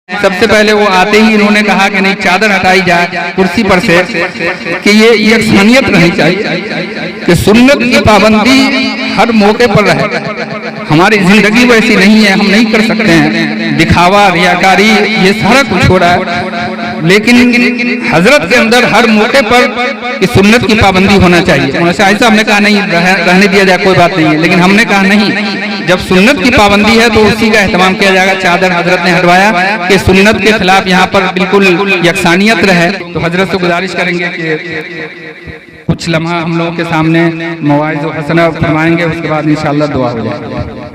सबसे पहले वो आते ही इन्होंने कहा कि नहीं, चादर हटाई जाए कुर्सी पर से कि ये यकसानियत नहीं चाहिए कि सुन्नत की पाबंदी हर मौके पर रहे। हमारी जिंदगी वैसी नहीं है, हम नहीं कर सकते हैं। दिखावा, रियाकारी, ये सारा कुछ हो रहा है, लेकिन हजरत के अंदर हर मौके पर इस सुन्नत की पाबंदी होना चाहिए। मौलाना ऐसा हमने कहा नहीं, रहने दिया जाए, कोई बात नहीं है, लेकिन हमने कहा नहीं, जब सुन्नत की पाबंदी है तो उसी का एहतमाम किया जाएगा। चादर हजरत ने हटवाया कि सुन्नत के खिलाफ यहाँ पर बिल्कुल यकसानियत रहे। तो हजरत से गुजारिश करेंगे कि कुछ लम्हा हम लोगों के सामने मवाइज़ व हसना फरमाएंगे, उसके बाद इंशाअल्लाह दुआ हो जाएगी।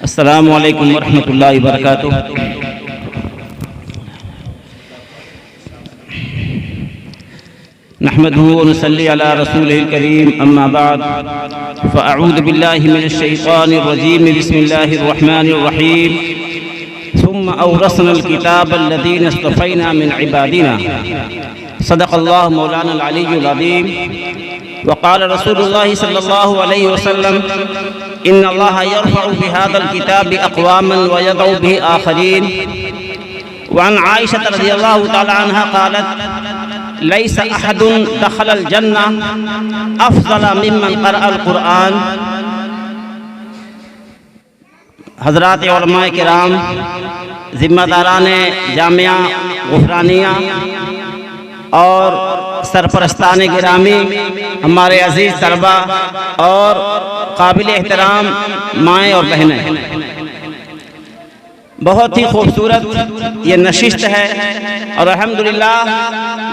अस्सलामु अलैकुम वरहमतुल्लाहि वबरकातुह। नहमदुहु व नसल्ली अला रसूलिल करीम, अम्मा बाद, फ़अऊज़ु बिल्लाहि मिनश शैतानिर रजीम, बिस्मिल्लाहिर रहमानिर रहीम। सुम्मा औरसनल किताबल लज़ीना इस्तफ़ैना मिन इबादिना, सदक़ल्लाहु मौलानल अलीयुल अज़ीम। वक़ाल रसूलुल्लाहि सल्लल्लाहु अलैहि वसल्लम, इन्नल्लाह यरफ़उ बिहाज़ल किताबि अक़वामन व यदउ बिहि आख़रीन। वअन आइशा रज़ियल्लाहु तआला अन्हा क़ालत, लैसा अहदुन दख़लल जन्नह अफ़ज़ल मिम्मन क़रअल क़ुरआन। हज़रात उलमाए किराम, ज़िम्मेदाराने जामिया गुफ़रानिया और सरपरस्ताने गिरामी, हमारे अजीज़ तलबा और काबिल एहतराम माएँ और बहनें, बहुत ही खूबसूरत ये नशिस्त है और अल्हम्दुलिल्लाह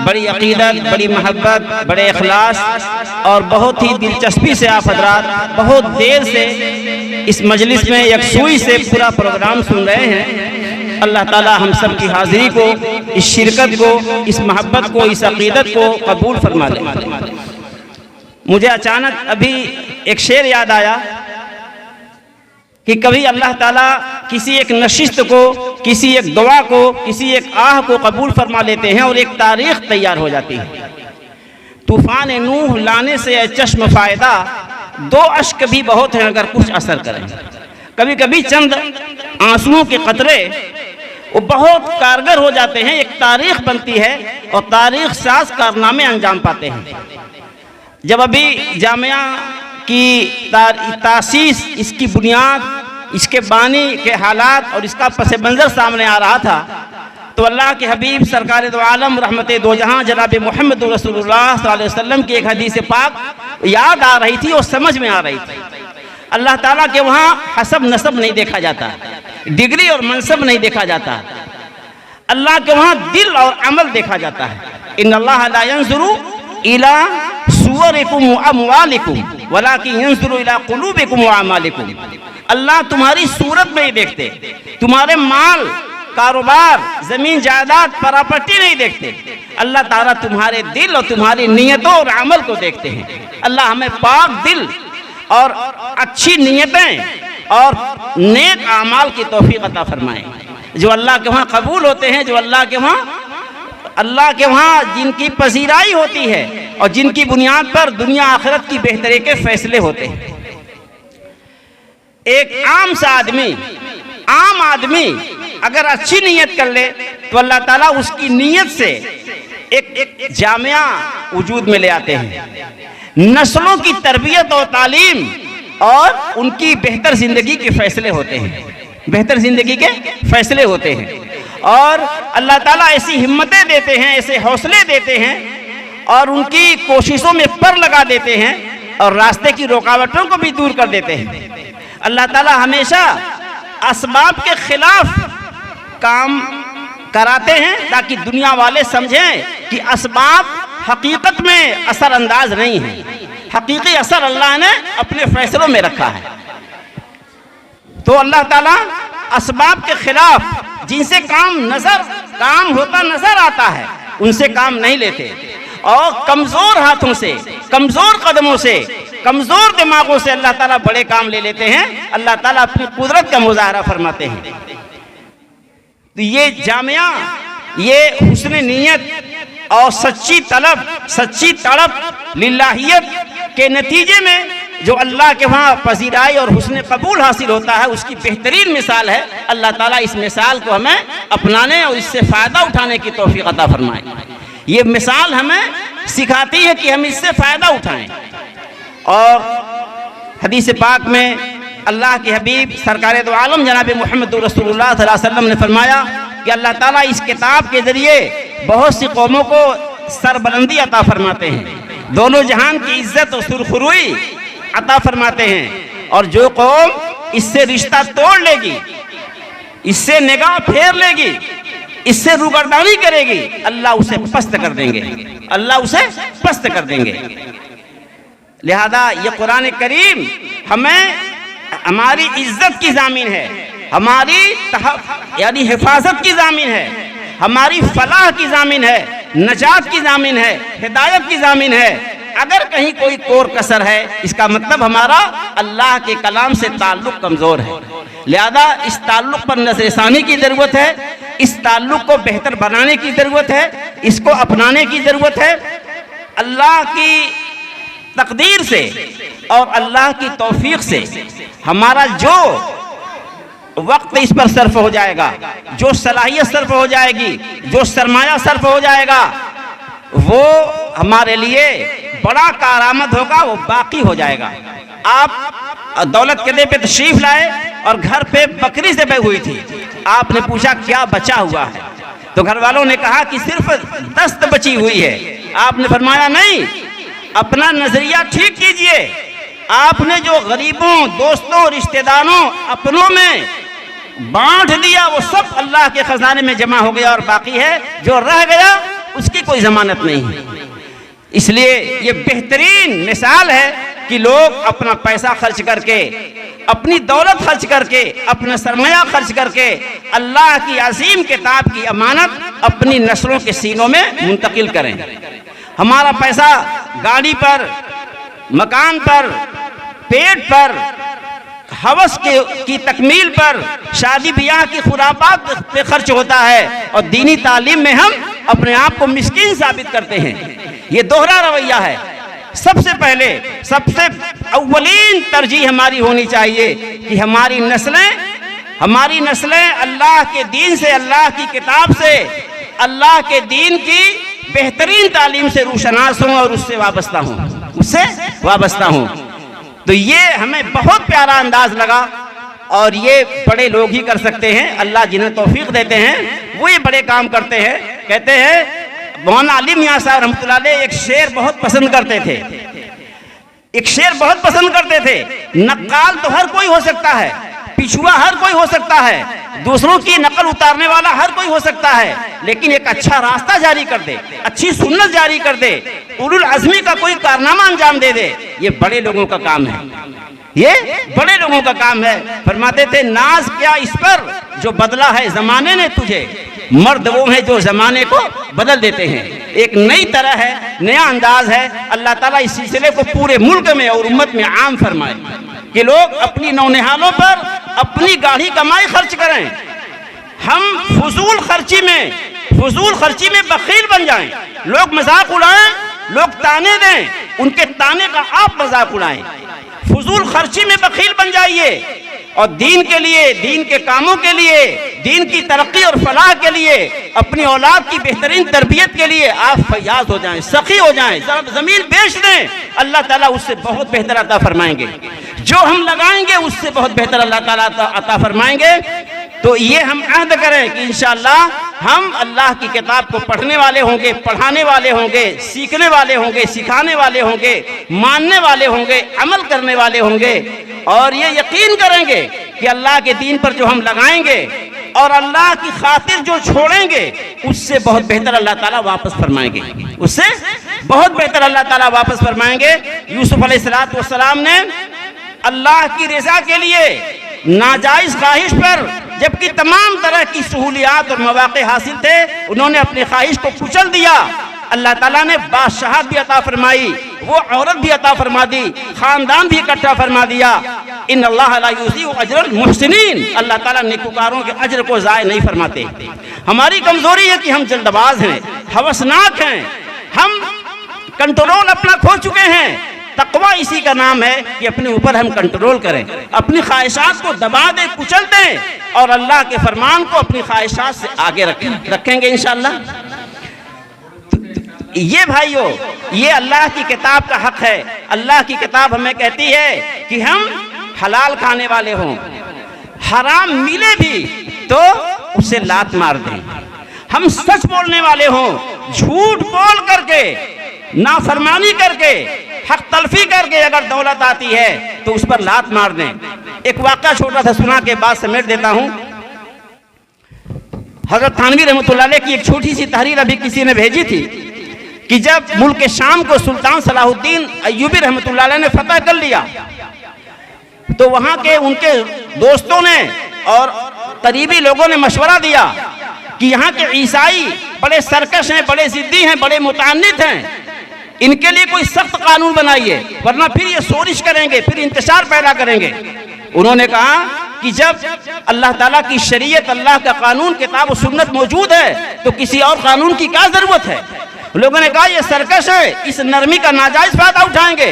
बड़ी अक़ीदत, बड़ी महब्बत, बड़े इखलास और बहुत ही दिलचस्पी से आप हज़रात बहुत देर से इस मजलिस में यकसुई से पूरा प्रोग्राम सुन रहे हैं। अल्लाह ताला हम सब की हाज़िरी को, इस शिरकत को, इस महब्बत को, इस अक़ीदत को कबूल फरमा ले। मुझे अचानक अभी एक शेर याद आया कि कभी अल्लाह ताला किसी एक नशिस्त को, किसी एक दुआ को, किसी एक आह को कबूल फरमा लेते हैं और एक तारीख़ तैयार हो जाती है। तूफ़ान नूह लाने से चश्म फ़ायदा, दो अश्क भी बहुत हैं अगर कुछ असर करें। कभी कभी चंद आंसुओं के कतरे वो बहुत कारगर हो जाते हैं, एक तारीख़ बनती है और तारीख़ साज़ कारनामे अंजाम पाते हैं। जब अभी जामिया की तासीस, इसकी बुनियाद, इसके बानी के हालात और इसका पस मंज़र सामने आ रहा था, तो अल्लाह के हबीब सरकार दो आलम रहमत दो जहां जनाब मोहम्मद रसूलुल्लाह सल्लल्लाहु अलैहि वसल्लम की एक हदीस पाक याद आ रही थी और समझ में आ रही थी। अल्लाह ताला के वहाँ हसब नसब नहीं देखा जाता, डिग्री और मनसब नहीं देखा जाता, अल्लाह के वहाँ दिल और अमल देखा जाता है। इन्नल्लाह ला यंज़ुरु इला सुवरिकुम व अमवालिकुम वलाकिन यंज़ुरु इला क़ुलूबिकुम व अमालिकुम। अल्लाह तुम्हारी सूरत नहीं देखते, तुम्हारे माल, कारोबार, जमीन जायदाद, प्रॉपर्टी नहीं देखते। अल्लाह ताला तुम्हारे दिल और तुम्हारी नीयतों और अमल को देखते हैं। अल्लाह हमें पाक दिल और अच्छी नीयतें और नेक आमाल की तौफीक अता फरमाए, जो अल्लाह के वहाँ कबूल होते हैं, जो अल्लाह के वहाँ जिनकी पजीराई होती है और जिनकी बुनियाद पर दुनिया आखिरत की बेहतरी के फैसले होते हैं। एक आम आदमी अगर अच्छी नीयत कर ले तो अल्लाह ताला उसकी नीयत से एक जामिया वजूद में ले आते हैं। नस्लों की तरबियत और तालीम और उनकी बेहतर जिंदगी के फैसले होते हैं, बेहतर जिंदगी के फैसले होते हैं। और अल्लाह ताला ऐसी हिम्मतें देते हैं, ऐसे हौसले देते हैं और उनकी कोशिशों में पर लगा देते हैं और रास्ते की रुकावटों को भी दूर कर देते हैं। अल्लाह ताला हमेशा असबाब के खिलाफ काम कराते हैं ताकि दुनिया वाले समझें कि असबाब हकीकत में असर अंदाज नहीं है, हकीकी असर अल्लाह ने अपने फैसलों में रखा है। तो अल्लाह ताला असबाब के खिलाफ जिनसे काम होता नजर आता है, उनसे काम नहीं लेते और कमजोर हाथों से, कमजोर कदमों से कमजोर दिमागों से अल्लाह ताला बड़े काम ले लेते हैं, अल्लाह ताला अपनी कुदरत का मुजाहरा फरमाते हैं। तो ये जामिया, ये हुस्न नीयत और सच्ची तलब, सच्ची तड़प लिल्लाहियत के नतीजे में जो अल्लाह के वहाँ पजीराई और हुस्न कबूल हासिल होता है, उसकी बेहतरीन मिसाल है। अल्लाह ताला इस मिसाल को हमें अपनाने और इससे फ़ायदा उठाने की तौफीक अता फरमाए। ये मिसाल हमें सिखाती है कि हम इससे फ़ायदा उठाएं। और हदीस पाक में अल्लाह के हबीब सरकार दो आलम जनाब मोहम्मद रसूलुल्लाह सल्लल्लाहु अलैहि वसल्लम ने फरमाया कि अल्लाह ताला इस किताब के ज़रिए बहुत सी कौमों को सरबलंदी अता फरमाते हैं, दोनों जहान की इज्जत और सुरखरुई अता फरमाते हैं। और जो कौम इससे रिश्ता तोड़ लेगी, इससे निगाह फेर लेगी, इससे रूगर्दानी करेगी, अल्लाह उसे पस्त कर देंगे, अल्लाह उसे पस्त कर देंगे। लिहाजा ये कुरान करीम हमें हमारी इज्जत की ज़ामीन है, हमारी यानी हिफाजत की ज़ामीन है, हमारी फलाह की ज़ामीन है, नजात की ज़ामीन है, हिदायत की ज़ामीन है। अगर कहीं कोई कोर कसर है, इसका मतलब हमारा अल्लाह के कलाम से ताल्लुक कमज़ोर है। लिहाजा इस ताल्लुक पर नज़रसानी की ज़रूरत है, इस ताल्लुक को बेहतर बनाने की ज़रूरत है, इसको अपनाने की ज़रूरत है। अल्लाह की तकदीर से और अल्लाह की तौफीक से हमारा जो वक्त इस पर सर्फ हो जाएगा, जो सलाहियत सर्फ हो जाएगी, जो सरमाया सर्फ हो जाएगा, वो हमारे लिए बड़ा कारआमद होगा, वो बाकी हो जाएगा। आप दौलत किले पे तशरीफ लाए और घर पे बकरी ज़िबह हुई थी, आपने पूछा क्या बचा हुआ है, तो घर वालों ने कहा कि सिर्फ दस्त बची हुई है। आपने फरमाया नहीं, अपना नजरिया ठीक कीजिए, आपने जो गरीबों, दोस्तों, रिश्तेदारों, अपनों में बांट दिया, वो सब अल्लाह के खजाने में जमा हो गया और बाकी है, जो रह गया उसकी कोई जमानत नहीं है। इसलिए ये बेहतरीन मिसाल है कि लोग अपना पैसा खर्च करके, अपनी दौलत खर्च करके, अपना सरमाया खर्च करके अल्लाह की अजीम किताब की अमानत अपनी नस्लों के सीनों में मुंतकिल करें। हमारा पैसा गाड़ी पर, मकान पर, पेट पर, हवस की तकमील पर, शादी ब्याह की खुराफात पे खर्च होता है और दीनी तालीम में हम अपने आप को मिस्कीन साबित करते हैं। ये दोहरा रवैया है। सबसे पहले, सबसे अव्वलीन तरजीह हमारी होनी चाहिए कि हमारी नस्लें अल्लाह के दीन से, अल्लाह की किताब से, अल्लाह के दीन की बेहतरीन तालीम से रूशनास हों और उससे वाबस्ता हों। तो ये हमें बहुत प्यारा अंदाज लगा और ये बड़े लोग ही कर सकते हैं। अल्लाह जिन्हें तौफीक देते हैं वो ये बड़े काम करते हैं। कहते हैं मौलाना अली मियां साहब रहमतुल्लाह अलैह एक शेर बहुत पसंद करते थे, नक्काल तो हर कोई हो सकता है, पिछुआ हर कोई हो सकता है, दूसरों की नकल उतारने वाला हर कोई हो सकता है, लेकिन एक अच्छा रास्ता जारी कर दे, अच्छी सुन्नत जारी कर दे, उलुल अज़मी का कोई कारनामा अंजाम दे दे, ये बड़े लोगों का काम है, ये बड़े लोगों का काम है। फरमाते थे नाज क्या इस पर जो बदला है जमाने ने तुझे, मर्द वो है जो जमाने को बदल देते हैं। एक नई तरह है, नया अंदाज है। अल्लाह ताला इस सिलसिले को पूरे मुल्क में और उम्मत में आम फरमाए कि लोग अपनी नौनिहालों पर अपनी गाढ़ी कमाई खर्च करें। हम फजूल खर्ची में बखील बन जाएं, लोग मजाक उड़ाएं, लोग ताने दें, उनके ताने का आप मजाक उड़ाएं। फजूल खर्ची में बखील बन जाइए और दीन के लिए, दीन के कामों के लिए, दीन की तरक्की और फलाह के लिए, अपनी औलाद की बेहतरीन तरबियत के लिए आप फयाज हो जाएं, सखी हो जाएं, जमीन बेच दें, अल्लाह ताला उससे बहुत बेहतर अता फरमाएंगे। जो हम लगाएंगे उससे बहुत बेहतर अल्लाह ताला अता फरमाएंगे। तो ये हम अहद करें कि इंशाअल्लाह हम अल्लाह की किताब को पढ़ने वाले होंगे, पढ़ाने वाले होंगे, सीखने वाले होंगे, सिखाने वाले होंगे, मानने वाले होंगे, अमल करने वाले होंगे और ये यकीन करेंगे कि अल्लाह के दीन पर जो हम लगाएंगे और अल्लाह की खातिर जो छोड़ेंगे उससे बहुत बेहतर अल्लाह ताला वापस फरमाएंगे, उससे बहुत बेहतर अल्लाह ताला वापस फरमाएंगे। यूसुफ अलैहिस्सलाम ने अल्लाह की रज़ा के लिए नाजायज़ ख्वाहिश पर, जबकि तमाम तरह की सहूलियात और मौक़े हासिल थे, उन्होंने अपनी ख्वाहिश को कुचल दिया अल्लाह ताला ने बादशाहत भी अता फरमाई, वो औरत भी अता फरमा दी, खानदान भी इकट्ठा फरमा दिया। इन अल्लाह ला युज़ीउ अजरल मुहसिनीन, अल्लाह ताला नेककारों के अजर को ज़ाय नहीं फरमाते। हमारी कमजोरी है कि हम जल्दबाज हैं, हवसनाक हैं, हम कंट्रोल अपना खो चुके हैं। तकवा इसी का नाम है कि अपने ऊपर हम कंट्रोल करें, अपनी ख्वाहिशात को दबा दें, कुचल दें और अल्लाह के फरमान को अपनी ख्वाहिशात से आगे रखेंगे इंशाअल्लाह। ये भाइयों, ये अल्लाह की किताब का हक है। अल्लाह की किताब हमें कहती है कि हम हलाल खाने वाले हों, हराम मिले भी तो उसे लात मार दें। हम सच बोलने वाले हों, झूठ बोल करके, नाफरमानी करके, हक तलफी करके अगर दौलत आती है तो उस पर लात मार दें। एक वाक़या छोटा सा सुना के बाद समेट देता हूं। हजरत थानवी रहमतुल्लाह अलैह की एक छोटी सी तहरीर अभी किसी ने भेजी थी कि जब मुल्क शाम को सुल्तान सलाहुद्दीन अय्यूबी रहमतुल्लाह अलैह ने फतह कर लिया तो वहां के उनके दोस्तों ने और करीबी लोगों ने मशवरा दिया कि यहाँ के ईसाई बड़े सरकश हैं, बड़े जिद्दी हैं, बड़े मुतान्नित हैं, इनके लिए कोई सख्त कानून बनाइए वरना फिर ये शोरिश करेंगे, फिर इंतशार पैदा करेंगे। उन्होंने कहा कि जब अल्लाह ताला की शरीयत, अल्लाह का कानून, किताब और सुन्नत मौजूद है तो किसी और कानून की क्या जरूरत है। लोगों ने कहा ये सरकश है, इस नरमी का नाजायज फायदा उठाएंगे।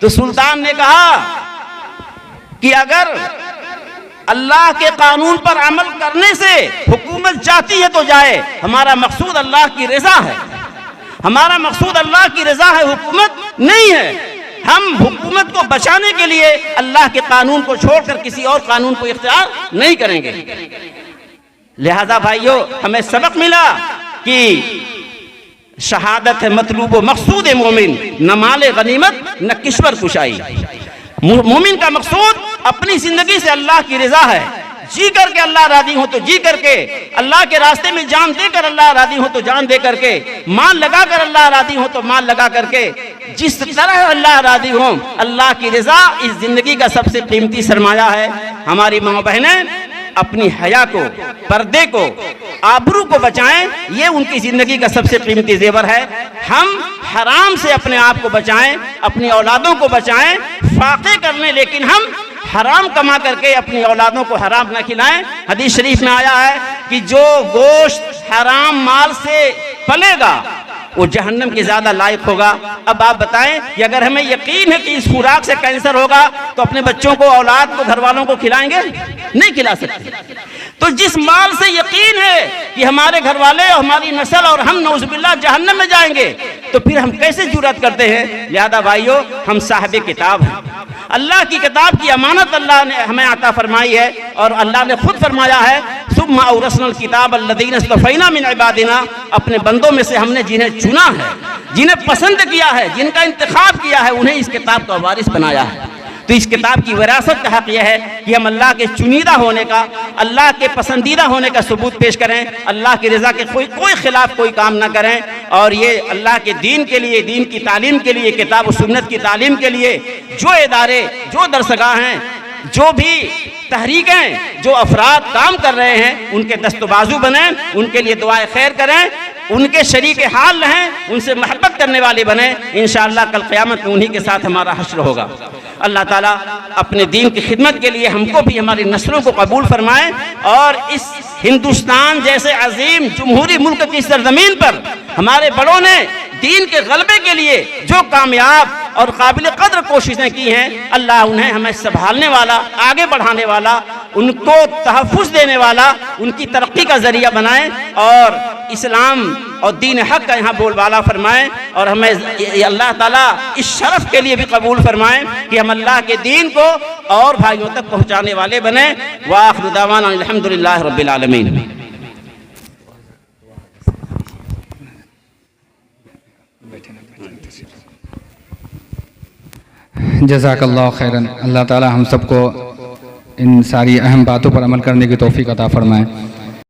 तो सुल्तान ने कहा कि अगर अल्लाह के कानून पर अमल करने से हुकूमत जाती है तो जाए, हमारा मकसूद अल्लाह की रजा है, हमारा मकसूद अल्लाह की रजा है, हुकूमत नहीं है। हम हुकूमत को बचाने के लिए अल्लाह के कानून को छोड़कर किसी और कानून को इख्तियार नहीं करेंगे। लिहाजा भाइयों, हमें सबक मिला कि शहादत है मतलूब व मकसूद मोमिन, न माले गनीमत न किश्वर कुशाई। मोमिन का मकसूद अपनी जिंदगी से अल्लाह की रजा है, जी करके अल्लाह राजी हो तो जी करके, अल्लाह के रास्ते में जान देकर अल्लाह राजी हो तो जान दे करके, माल लगा कर अल्लाह राजी हो तो माल लगा करके, जिस तरह अल्लाह राजी हो। अल्लाह की रजा इस जिंदगी का सबसे कीमती सरमाया है। हमारी माँ बहनें अपनी हया को, पर्दे को, आबरू को बचाएं, ये उनकी जिंदगी का सबसे कीमती जेवर है। हम हराम से अपने आप को बचाएं, अपनी औलादों को बचाएं, फाके कर लें लेकिन हम हराम कमा करके अपनी औलादों को हराम न खिलाएं। हदीस शरीफ में आया है कि जो गोश्त हराम माल से पलेगा वो जहन्नम के ज्यादा लायक होगा। अब आप बताएं कि अगर हमें यकीन है कि इस खुराक से कैंसर होगा तो अपने बच्चों को, औलाद को, घर वालों को खिलाएंगे? नहीं खिला सकते। तो जिस माल से यकीन है कि हमारे घर वाले और हमारी नस्ल और हम नौजुबिल्लाह जहन्नम में जाएंगे तो फिर हम कैसे जुर्रत करते हैं। लिहाजा भाइयों, हम साहिब किताब हैं, अल्लाह की किताब की अमानत अल्लाह ने हमें अता फरमाई है और अल्लाह ने खुद फरमाया है सुम्मा औरसनल किताब अल्लज़ीना इस्तफ़ैना मिन इबादिना, अपने बंदों में से हमने जिन्हें चुना है, जिन्हें पसंद किया है, जिनका इंतखाब किया है, उन्हें इस किताब का वारिस बनाया है। तो इस किताब की विरासत का हक यह है कि हम अल्लाह के चुनीदा होने का, अल्लाह के पसंदीदा होने का सबूत पेश करें, अल्लाह की रज़ा के कोई खिलाफ कोई काम ना करें। और ये अल्लाह के दीन के लिए, दीन की तालीम के लिए, किताब और सुन्नत की तालीम के लिए जो इदारे, जो दरसगाह हैं, जो भी तहरीकें, जो अफराद काम कर रहे हैं, उनके दस्तबाजू बने, उनके लिए दुआए खैर करें, उनके शरीक हाल रहें, उनसे मोहब्बत करने वाले बने। इंशाअल्लाह कल क़यामत में उन्हीं के साथ हमारा हश्र होगा। अल्लाह ताला अपने दीन की खिदमत के लिए हमको भी, हमारी नस्लों को कबूल फरमाए और इस हिंदुस्तान जैसे अजीम जमहूरी मुल्क की सरजमीन पर हमारे बड़ों ने दीन के गलबे के लिए जो कामयाब और काबिल कद्र कोशिशें की हैं, अल्लाह उन्हें हमें संभालने वाला, आगे बढ़ाने वाला, उनको तहफ़्फ़ुज़ देने वाला, उनकी तरक्की का ज़रिया बनाए और इस्लाम और दीन हक़ का यहाँ बोलबाला फरमाएँ और हमें अल्लाह ताला इस शरफ़ के लिए भी कबूल फरमाएँ कि हम अल्लाह के दीन को और भाइयों तक पहुँचाने वाले बने। व आखिरु दावाना अल्हम्दुलिल्लाहि रब्बिल आलमीन। जज़ाकल्लाहु खैरन। अल्लाह ताला हम सबको इन सारी अहम बातों पर अमल करने की तौफीक अता फरमाए।